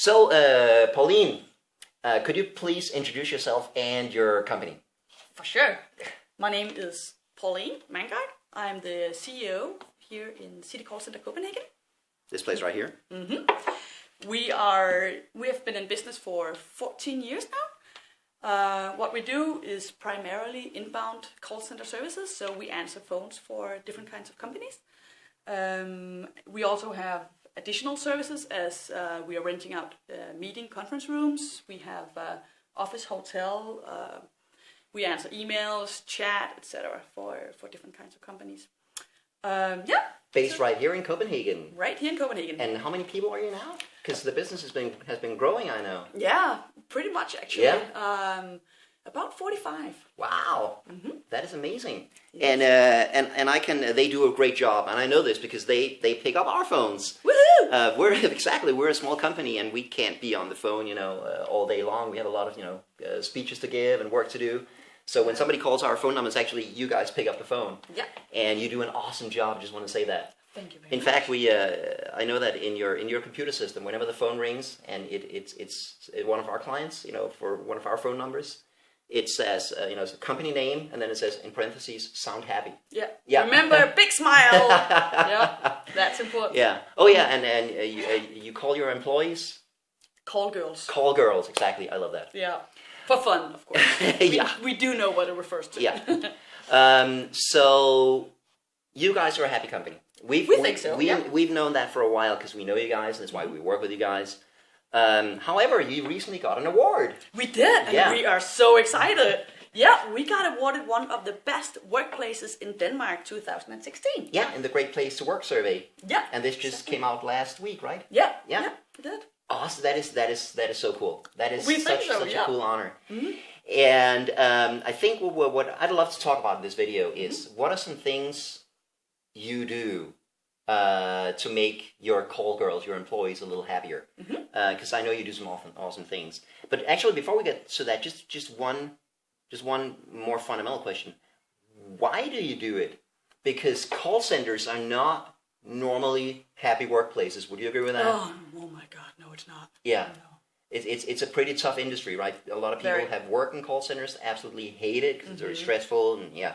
So, Pauline, could you please introduce yourself and your company? For sure. My name is Pouline Mangaard. I'm the CEO here in City Call Center Copenhagen. This place right here? Mm-hmm. We have been in business for 14 years now. What we do is primarily inbound call center services, so we answer phones for different kinds of companies. We also have additional services as we are renting out meeting conference rooms. We have office, hotel. We answer emails, chat, etc. for different kinds of companies. Based right here in Copenhagen. Right here in Copenhagen. And how many people are you now? Because the business has been growing, I know. Yeah, pretty much actually. Yeah. About 45. Wow, that is amazing. Yes. And they do a great job, and I know this because they pick up our phones. Woohoo! We're a small company, and we can't be on the phone, all day long. We have a lot of speeches to give and work to do. So when somebody calls our phone number, it's actually you guys pick up the phone. Yeah. And you do an awesome job. I just want to say that. Thank you very much. In fact, I know that in your computer system, whenever the phone rings and it's one of our clients, for one of our phone numbers, it says it's a company name, and then it says in parentheses, sound happy. Yeah. Yeah. Remember, big smile. Yeah, that's important. Yeah. Oh yeah, and you call your employees Call girls. Call girls, exactly. I love that. Yeah. For fun, of course. Yeah. We do know what it refers to. Yeah. So you guys are a happy company. We think so. We've known that for a while because we know you guys, and that's why we work with you guys. However, you recently got an award. We did, and we are so excited. Yeah, we got awarded one of the best workplaces in Denmark 2016. Yeah, in the Great Place to Work survey. Yeah. And this just came out last week, right? Yeah. Yeah. Yeah, it did. Awesome. That is so cool. That is such a cool honor. Mm-hmm. And I think what I'd love to talk about in this video is what are some things you do to make your call girls, your employees, a little happier. Because I know you do some awesome things. But actually, before we get to that, just one more fundamental question: why do you do it? Because call centers are not normally happy workplaces. Would you agree with that? Oh my God, no, it's not. Yeah. No. It's a pretty tough industry, right? A lot of people have worked in call centers, absolutely hate it because it's very stressful, and yeah.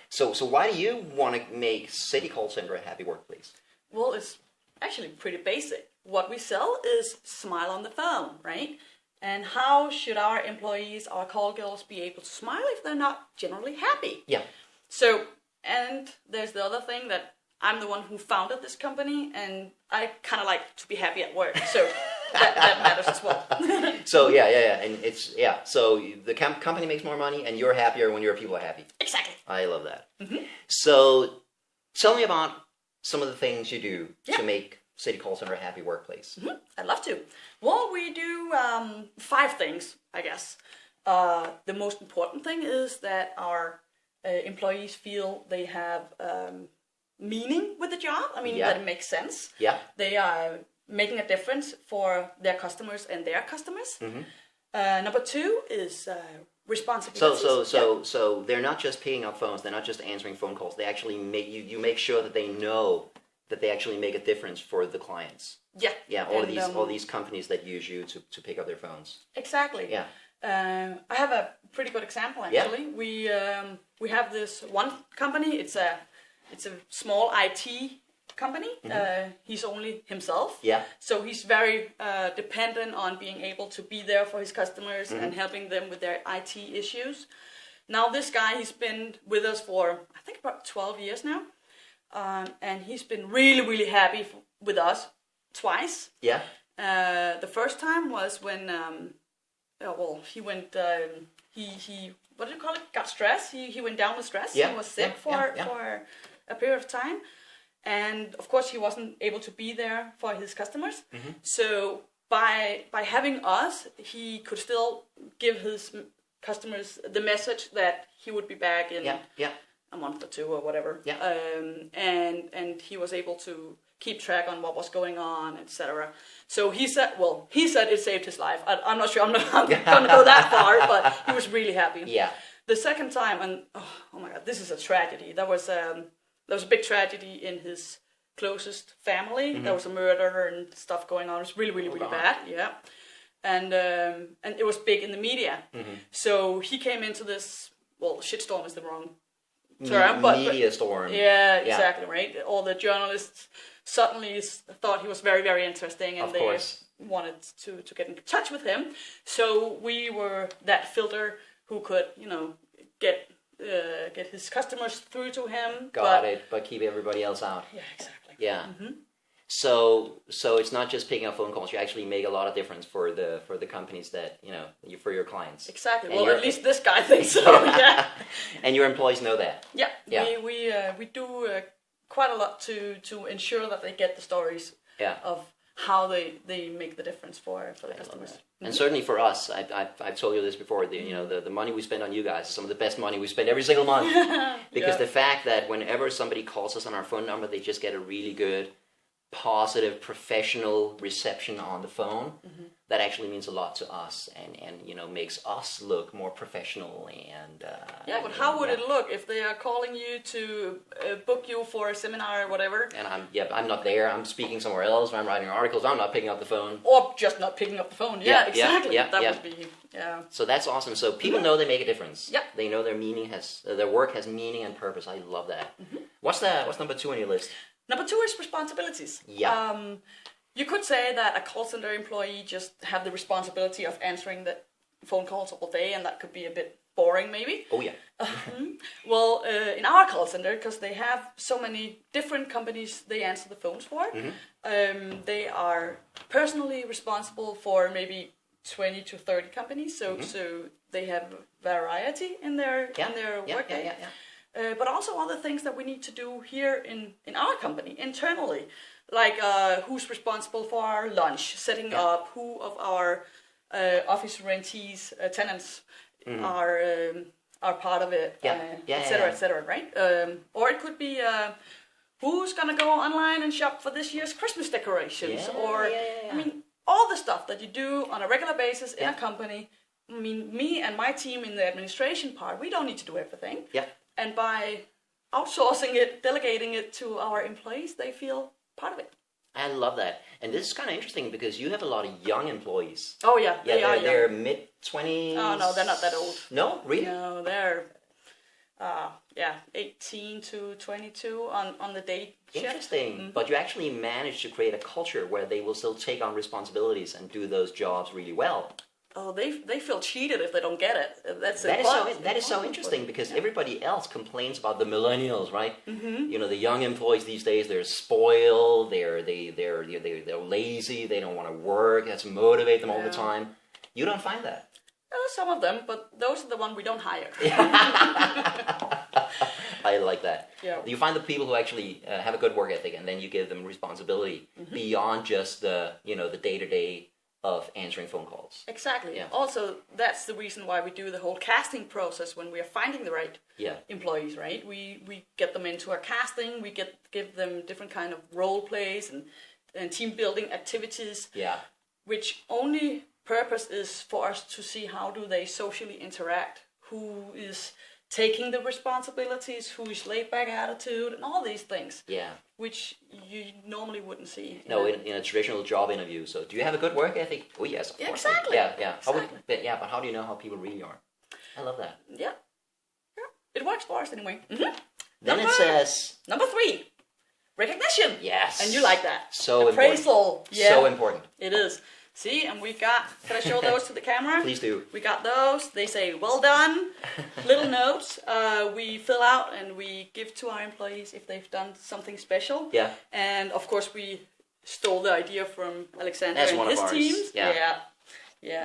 So why do you want to make City Call Center a happy workplace? Well, it's actually pretty basic. What we sell is smile on the phone, right? And how should our employees, our call girls, be able to smile if they're not generally happy? Yeah. So, and there's the other thing that I'm the one who founded this company, and I kind of like to be happy at work. So. That matters as well. So yeah, and so the company makes more money, and you're happier when your people are happy. Exactly. I love that. So, tell me about some of the things you do to make City Call Center a happy workplace. I'd love to. Well, we do 5 things, I guess. The most important thing is that our employees feel they have meaning with the job. I mean, that it makes sense. Yeah. They are making a difference for their customers and their customers. Number 2 is responsibilities. So they're not just picking up phones. They're not just answering phone calls. They actually make sure that they know that they actually make a difference for the clients. Yeah. Yeah. All these companies that use you to pick up their phones. Exactly. Yeah. I have a pretty good example actually. Yeah. We have this one company. It's a small IT company. He's only himself. Yeah. So he's very dependent on being able to be there for his customers and helping them with their IT issues. Now this guy, he's been with us for I think about 12 years now, and he's been really, really happy with us twice. Yeah. The first time was when he went he what do you call it? Got stressed. He went down with stress. Yeah. He was sick for a period of time. And of course, he wasn't able to be there for his customers. So by having us, he could still give his customers the message that he would be back in a month or 2 or whatever. Yeah. And he was able to keep track on what was going on, etc. So he said it saved his life. I'm not sure. I'm not going to go that far, but he was really happy. Yeah. The second time, and oh my God, this is a tragedy. There was a big tragedy in his closest family. There was a murder and stuff going on. It was really, really, really bad. Yeah. And it was big in the media. So he came into this, well, shitstorm is the wrong term, media storm. Yeah, exactly, right? All the journalists suddenly thought he was very, very interesting, and they wanted to get in touch with him. So we were that filter who could, get his customers through to him. But keep everybody else out. Yeah, exactly. Yeah. So it's not just picking up phone calls. You actually make a lot of difference for the companies that for your clients. Exactly. And well, at least this guy thinks so. Yeah. And your employees know that. Yeah. We do quite a lot to ensure that they get the stories of how they make the difference for the customers. And certainly for us, I've told you this before. The money we spend on you guys is some of the best money we spend every single month. Because the fact that whenever somebody calls us on our phone number, they just get a really good, positive, professional reception on the phone. That actually means a lot to us, and makes us look more professional. And but how would it look if they are calling you to book you for a seminar or whatever? And I'm not there. I'm speaking somewhere else. Or I'm writing articles. I'm not picking up the phone. Or just not picking up the phone. Yeah, exactly. That would be. Yeah. So that's awesome. So people know they make a difference. Yeah. They know their work has meaning and purpose. I love that. What's number 2 on your list? Number 2 is responsibilities. Yeah. You could say that a call center employee just have the responsibility of answering the phone calls all day, and that could be a bit boring, maybe. Oh, yeah. Well, in our call center, because they have so many different companies they answer the phones for, they are personally responsible for maybe 20 to 30 companies, so they have variety in their workday. But also other things that we need to do here in our company, internally. Like who's responsible for our lunch, setting up, who of our office rentees, tenants are part of it, etc., right? Or it could be who's going to go online and shop for this year's Christmas decorations, I mean, all the stuff that you do on a regular basis in a company. I mean, me and my team in the administration part, we don't need to do everything. Yeah. And by outsourcing it, delegating it to our employees, they feel part of it. I love that. And this is kind of interesting because you have a lot of young employees. Oh, yeah. They're mid-20s. Oh, no, they're not that old. No? Really? No, they're 18 to 22 on the day shift. Interesting. But you actually managed to create a culture where they will still take on responsibilities and do those jobs really well. Oh, they feel cheated if they don't get it. That is so interesting because everybody else complains about the millennials, right? The young employees these days, they're spoiled, they're lazy, they don't want to work, that's motivate them all the time. You don't find that. Some of them, but those are the ones we don't hire. I like that. Yeah. You find the people who actually have a good work ethic, and then you give them responsibility beyond just the day-to-day of answering phone calls. Exactly. Yeah. Also, that's the reason why we do the whole casting process when we are finding the right employees, right? We get them into our casting, we give them different kind of role plays and team building activities. Yeah. Which only purpose is for us to see how do they socially interact, who is taking the responsibilities, who is laid back attitude, and all these things. Yeah. Which you normally wouldn't see. No, in a traditional job interview. So, do you have a good work ethic? Oh, yes, of course. Exactly. Yeah. But how do you know how people really are? I love that. Yeah. It works for us anyway. Then it says... Number 3. Recognition. Yes. And you like that. So appraisal. Important. Yeah. So important. It is. See, and we got, can I show those to the camera? Please do. We got those. They say, well done. Little notes we fill out and we give to our employees if they've done something special. Yeah. And of course, we stole the idea from Alexander and his teams. Yeah.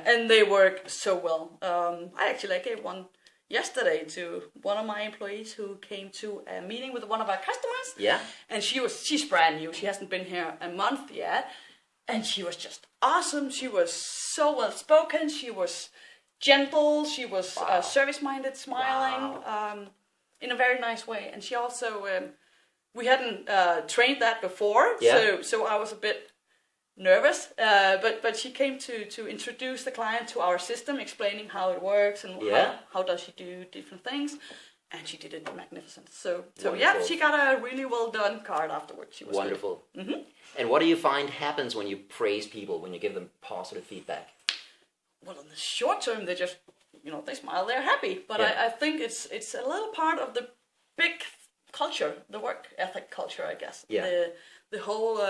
And they work so well. I gave one yesterday to one of my employees who came to a meeting with one of our customers. Yeah. And she's brand new. She hasn't been here a month yet. And she was just awesome. She was so well spoken. She was gentle. She was service-minded, smiling in a very nice way. And she also, we hadn't trained that before, so I was a bit nervous. But she came to introduce the client to our system, explaining how it works and how does she do different things. and she did it magnificent. So yeah, she got a really well done card afterwards. She was wonderful. Mm-hmm. And what do you find happens when you praise people, when you give them positive feedback? Well, in the short term, they just, they smile, they're happy. But I think it's a little part of the big culture, the work ethic culture, I guess. Yeah. The whole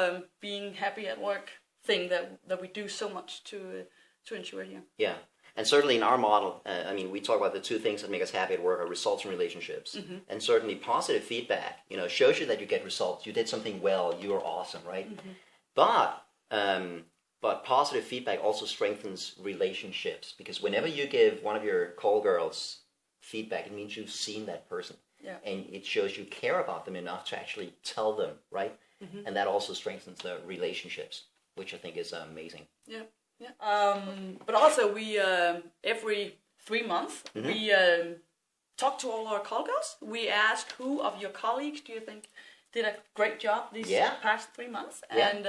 being happy at work thing that we do so much to ensure here. Yeah. And certainly in our model, we talk about the two things that make us happy at work are results and relationships. Mm-hmm. And certainly positive feedback, shows you that you get results. You did something well. You are awesome, right? Mm-hmm. But positive feedback also strengthens relationships, because whenever you give one of your call girls feedback, it means you've seen that person. Yeah. And it shows you care about them enough to actually tell them, right? Mm-hmm. And that also strengthens the relationships, which I think is amazing. Yeah. Yeah. But also we every 3 months mm-hmm. we talk to all our call girls. We ask who of your colleagues do you think did a great job these past 3 months, and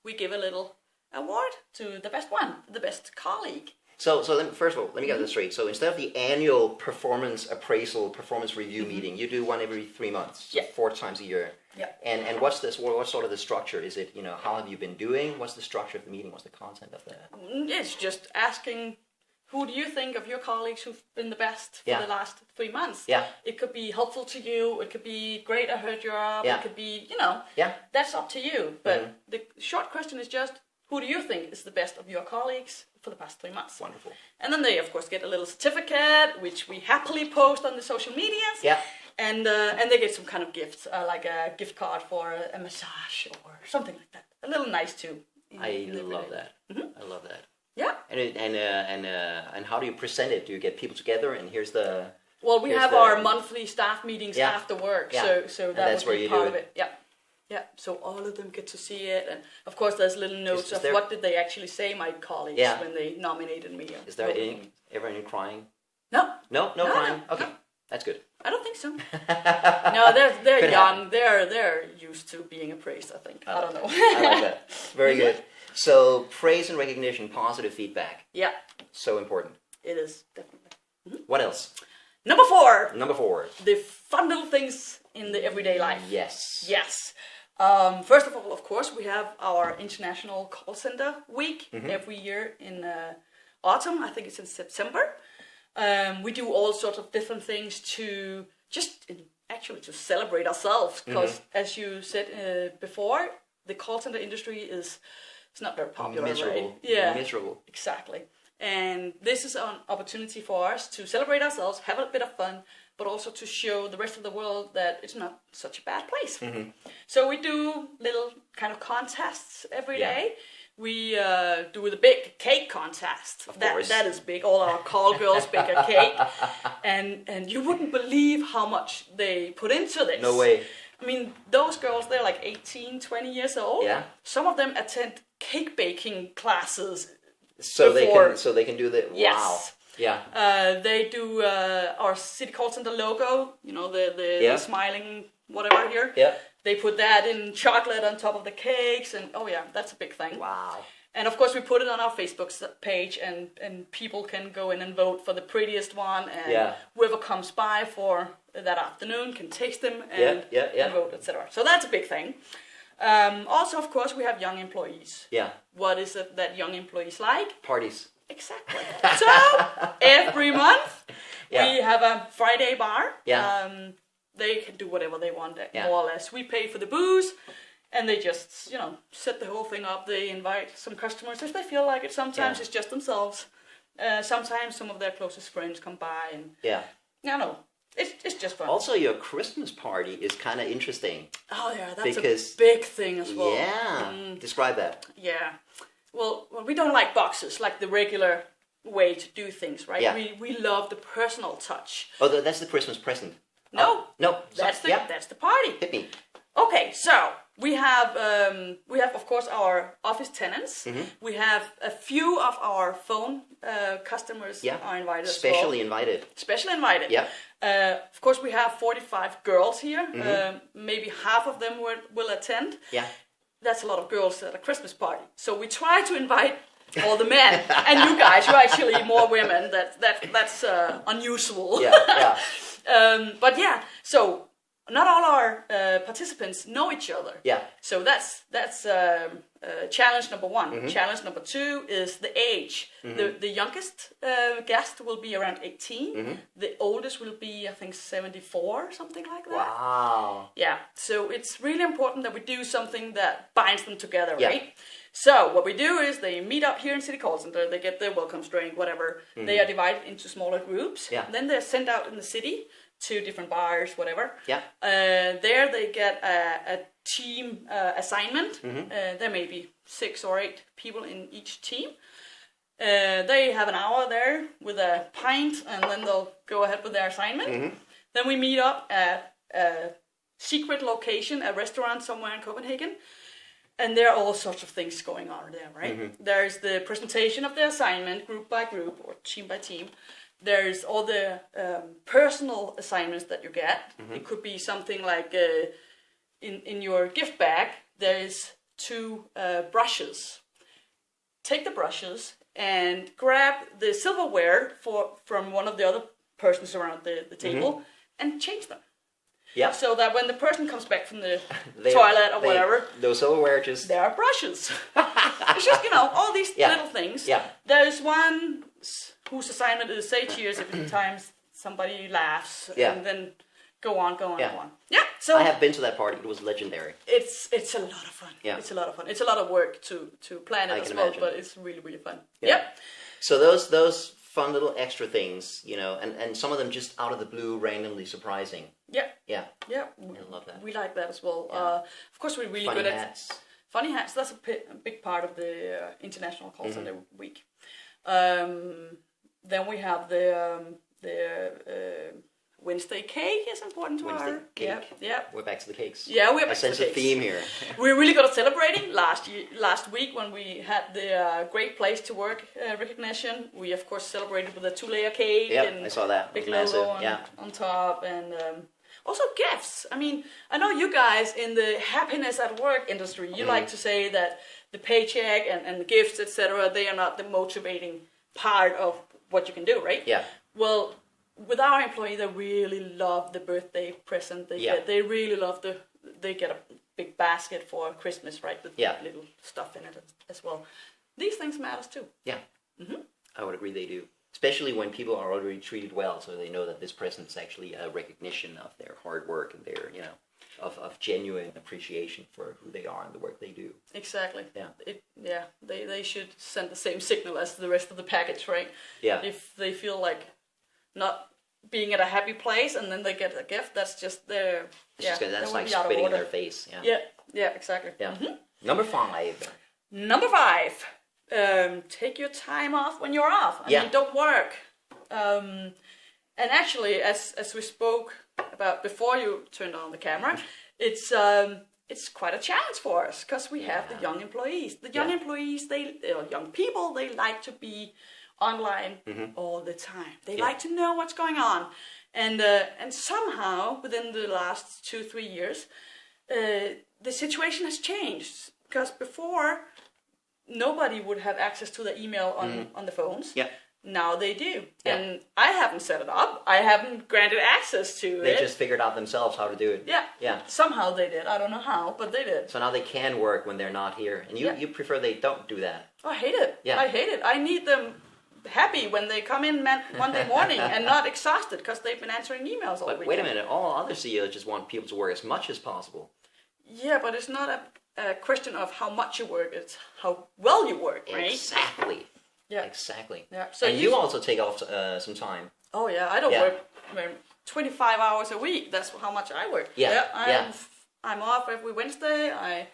we give a little award to the best one, the best colleague. So first of all, let me get this straight. So instead of the annual performance appraisal, performance review mm-hmm. meeting, you do one every 3 months, so 4 times a year. Yeah. And what's sort of the structure? Is it, how have you been doing? What's the structure of the meeting? What's the content of that? It's just asking, who do you think of your colleagues who've been the best for the last 3 months? Yeah. It could be helpful to you. It could be great, I heard you're up. Yeah. It could be, Yeah. that's up to you. But mm-hmm. the short question is just, who do you think is the best of your colleagues for the past 3 months? Wonderful. And then they, of course, get a little certificate, which we happily post on the social medias. Yeah. And they get some kind of gift, like a gift card for a massage or something like that. A little nice too. I love that. Mm-hmm. I love that. Yeah. And how do you present it? Do you get people together and here's the? Well, we have our monthly staff meetings after work, so that's where would be you part do of it. Yeah. Yeah, so all of them get to see it, and of course there's little notes of what did they actually say, my colleagues, when they nominated me. Is there ever any crying? No. No crying. No, okay, no. That's good. I don't think so. No, they're young. They're used to being appraised, I think. I don't know. I like that. Very good. So praise and recognition, positive feedback. Yeah. So important. It is, definitely. Mm-hmm. What else? Number 4. The fun little things in the everyday life. Yes. First of all, of course, we have our International Call Center Week mm-hmm. every year in autumn. I think it's in September. We do all sorts of different things to to celebrate ourselves, because mm-hmm. as you said before, the call center industry is not very popular. Miserable. Right? Yeah, miserable. Exactly. And this is an opportunity for us to celebrate ourselves, have a bit of fun, but also to show the rest of the world that it's not such a bad place. Mm-hmm. So we do little kind of contests every day. We do the big cake contest. Of course. That is big. All our call girls bake a cake. And you wouldn't believe how much they put into this. No way. I mean, those girls, they're like 18, 20 years old. Yeah. Some of them attend cake baking classes. So they can do the yes. Wow. Yeah. They do our city call center logo, the smiling whatever here. Yeah. They put that in chocolate on top of the cakes, and that's a big thing. Wow. And of course we put it on our Facebook page, and people can go in and vote for the prettiest one, and whoever comes by for that afternoon can taste them and vote, etc. So that's a big thing. Also, of course, we have young employees. Yeah. What is it that young employees like? Parties. Exactly. So every month we have a Friday bar. Yeah. They can do whatever they want, more or less. We pay for the booze, and they just, set the whole thing up. They invite some customers if they feel like it. Sometimes it's just themselves. Sometimes some of their closest friends come by, and it's just fun. Also, your Christmas party is kind of interesting. Oh yeah, that's a big thing as well. Yeah, describe that. Yeah, well, we don't like boxes like the regular way to do things, right? Yeah. We love the personal touch. Oh, that's the Christmas present. No, that's the party. Hit me. Okay, so we have of course our office tenants. Mm-hmm. We have a few of our phone customers are invited. Specially invited. Yeah. Of course, we have 45 girls here. Mm-hmm. Maybe half of them will attend. Yeah. That's a lot of girls at a Christmas party. So we try to invite all the men, and you guys, you're actually more women. That's unusual. Yeah. But yeah, so not all our participants know each other. Yeah. So that's challenge number one. Challenge number two is the age. The youngest guest will be around 18. The oldest will be, I think, 74, something like that. Wow. Yeah. So it's really important that we do something that binds them together, right? So what we do is they meet up here in City Call Center. They get their welcome drink, whatever. They are divided into smaller groups. Yeah. Then they're sent out in the city to different bars, whatever. Yeah. There they get a team assignment. There may be 6 or 8 people in each team. They have an hour there with a pint, and then they'll go ahead with their assignment. Then we meet up at a secret location, a restaurant somewhere in Copenhagen. And there are all sorts of things going on there, right? There's the presentation of the assignment, group by group or team by team. There's all the personal assignments that you get. It could be something like in your gift bag, there's 2 brushes. Take the brushes and grab the silverware from one of the other persons around the table and change them. Yeah. So that when the person comes back from the toilet or whatever, those silverware just... There are brushes. It's just, all these little things. Yeah. There's one whose assignment is say cheers every time somebody laughs, and then go on. Yeah. So I have been to that party. It was legendary. It's a lot of fun. Yeah. It's a lot of fun. It's a lot of work to plan it as well, but it's really, really fun. Yeah. So those fun little extra things, and some of them just out of the blue, randomly surprising. Yeah. Yeah. Yeah. I love that. We like that as well. Yeah. Of course, we're really funny good hats. at funny hats. That's a big part of the International Call Center Week. Then we have the Wednesday cake is important to Wednesday our cake. Yeah. We're back to the cakes. Yeah, we're back to the cakes. I sense a theme here. We're really good at celebrating. Last week when we had the Great Place to Work recognition, we of course celebrated with a 2-layer cake. Yeah, and I saw that. Big logo on top, and also gifts. I mean, I know you guys in the happiness at work industry, you like to say that the paycheck and the gifts, etc., they are not the motivating part of what you can do, right? Yeah. Well, with our employee, they really love the birthday present they get. They really love they get a big basket for Christmas, right? With little stuff in it as well. These things matter too. Yeah. I would agree they do. Especially when people are already treated well, so they know that this present is actually a recognition of their hard work and their, of genuine appreciation for who they are and the work they do. Exactly. Yeah. They should send the same signal as the rest of the package, right? Yeah. If they feel like not being at a happy place and then they get a gift, that's just their... That's like spitting in their face. Yeah, exactly. Yeah. Number 5. Take your time off when you're off. I mean, don't work. And actually, as we spoke about before you turned on the camera, it's quite a challenge for us because we have the young employees. The young employees, young people, they like to be online all the time. They like to know what's going on, and somehow within the last 2-3 years, the situation has changed because before nobody would have access to the email on the phones. Yeah. Now they do, and I haven't set it up. I haven't granted access to it. They just figured out themselves how to do it. Yeah. Somehow they did. I don't know how, but they did. So now they can work when they're not here, and you prefer they don't do that. I hate it. Yeah. I hate it. I need them happy when they come in Monday morning and not exhausted because they've been answering emails all weekend. But wait a minute, all other CEOs just want people to work as much as possible. Yeah, but it's not a question of how much you work, it's how well you work, right? Exactly. Yeah. Exactly. Yeah. So and you also take off some time. Oh yeah, I don't work 25 hours a week. That's how much I work. I'm off every Wednesday. I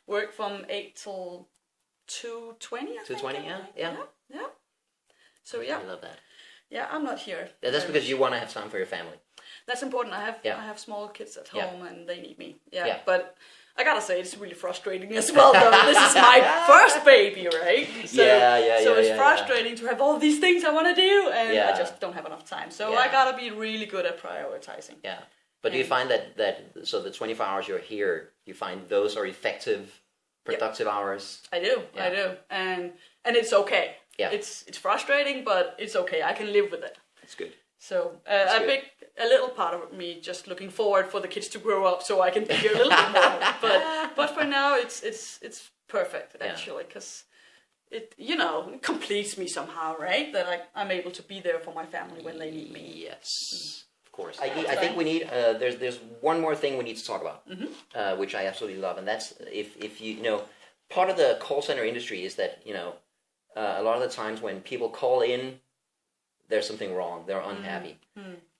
work from 8 till 2:20. 2:20, yeah. So I love that. Yeah, I'm not here. Yeah, that's because you want to have time for your family. That's important. I have small kids at home and they need me. Yeah. But I gotta say it's really frustrating as well though. This is my first baby, right? So, so it's frustrating to have all these things I want to do and I just don't have enough time. So I gotta be really good at prioritizing. Yeah. But do you find that so the 24 hours you're here, you find those are effective, productive hours? I do. And it's okay. Yeah. It's frustrating, but it's okay. I can live with it. That's good. So a little part of me just looking forward for the kids to grow up so I can be here a little bit more. But for now it's perfect actually, because it completes me somehow, right? That I'm able to be there for my family when they need me. Yes, of course. I think we need there's one more thing we need to talk about, which I absolutely love, and that's if you know, part of the call center industry is that a lot of the times when people call in, there's something wrong. They're unhappy,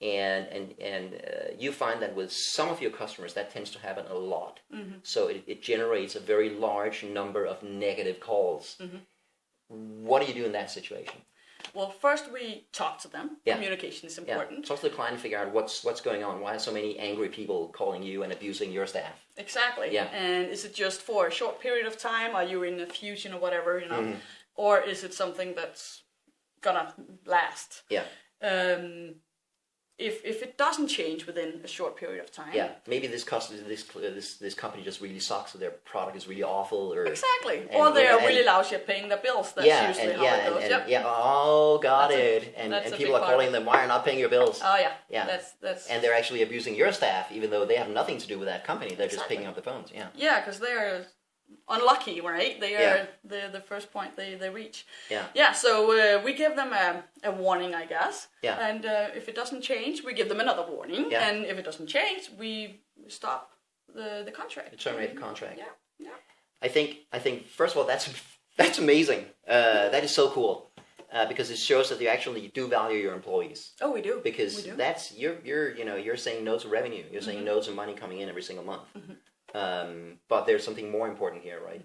and you find that with some of your customers that tends to happen a lot. So it generates a very large number of negative calls. What do you do in that situation? Well, first we talk to them. Yeah. Communication is important. Yeah. Talk to the client and figure out what's going on. Why are so many angry people calling you and abusing your staff? Exactly. Yeah. And is it just for a short period of time? Are you in a fusion or whatever, or is it something that's gonna last? Yeah. If it doesn't change within a short period of time, maybe this company just really sucks, or their product is really awful, or or they are really lousy at paying their bills. That's usually how it goes. Got it. And people are calling them, why are you not paying your bills? Oh yeah. That's and they're actually abusing your staff, even though they have nothing to do with that company. They're just picking up the phones. Yeah. Yeah, because they are unlucky, right? They are the first point they reach. Yeah. So we give them a warning, I guess. Yeah. And if it doesn't change, we give them another warning. Yeah. And if it doesn't change, we stop the contract. You terminate the contract. Yeah. I think first of all that's amazing. That is so cool. Because it shows that you actually do value your employees. Oh, we do. Because that's you're saying no to revenue. You're saying no to money coming in every single month. But there's something more important here, right?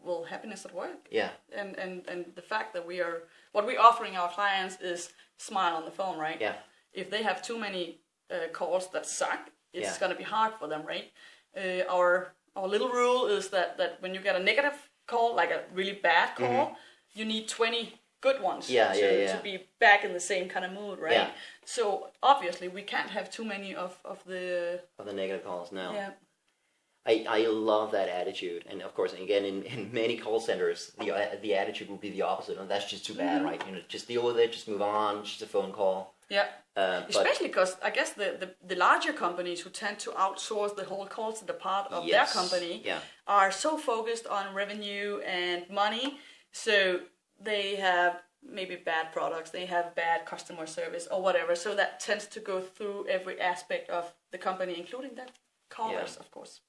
Well, happiness at work. Yeah. And the fact that what we're offering our clients is smile on the phone, right? Yeah. If they have too many calls that suck, it's going to be hard for them, right? Our little rule is that when you get a negative call, like a really bad call, you need 20 good ones to be back in the same kind of mood, right? Yeah. So obviously we can't have too many of the negative calls. No. Yeah. I love that attitude, and of course, again, in many call centers, the attitude will be the opposite, and that's just too bad, right? Just deal with it, just move on, just a phone call. Yeah. Especially because I guess the larger companies who tend to outsource the whole call center part of their company are so focused on revenue and money, so they have maybe bad products, they have bad customer service or whatever, so that tends to go through every aspect of the company, including the callers, of course.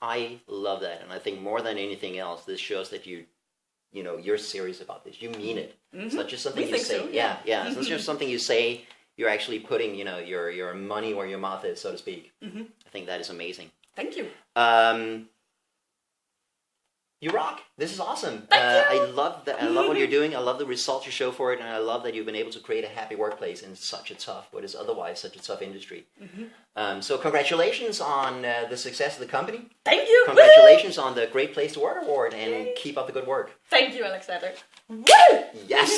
I love that, and I think more than anything else, this shows that you're serious about this. You mean it. It's not just something you say. So, yeah. It's not just something you say. You're actually putting, your money where your mouth is, so to speak. I think that is amazing. Thank you. You rock. This is awesome. Thank you. I love that. I love what you're doing. I love the results you show for it, and I love that you've been able to create a happy workplace in what is otherwise such a tough industry. So congratulations on the success of the company. Thank you. Congratulations on the Great Place to Work award, and keep up the good work. Thank you, Alexander. Woo! Yes.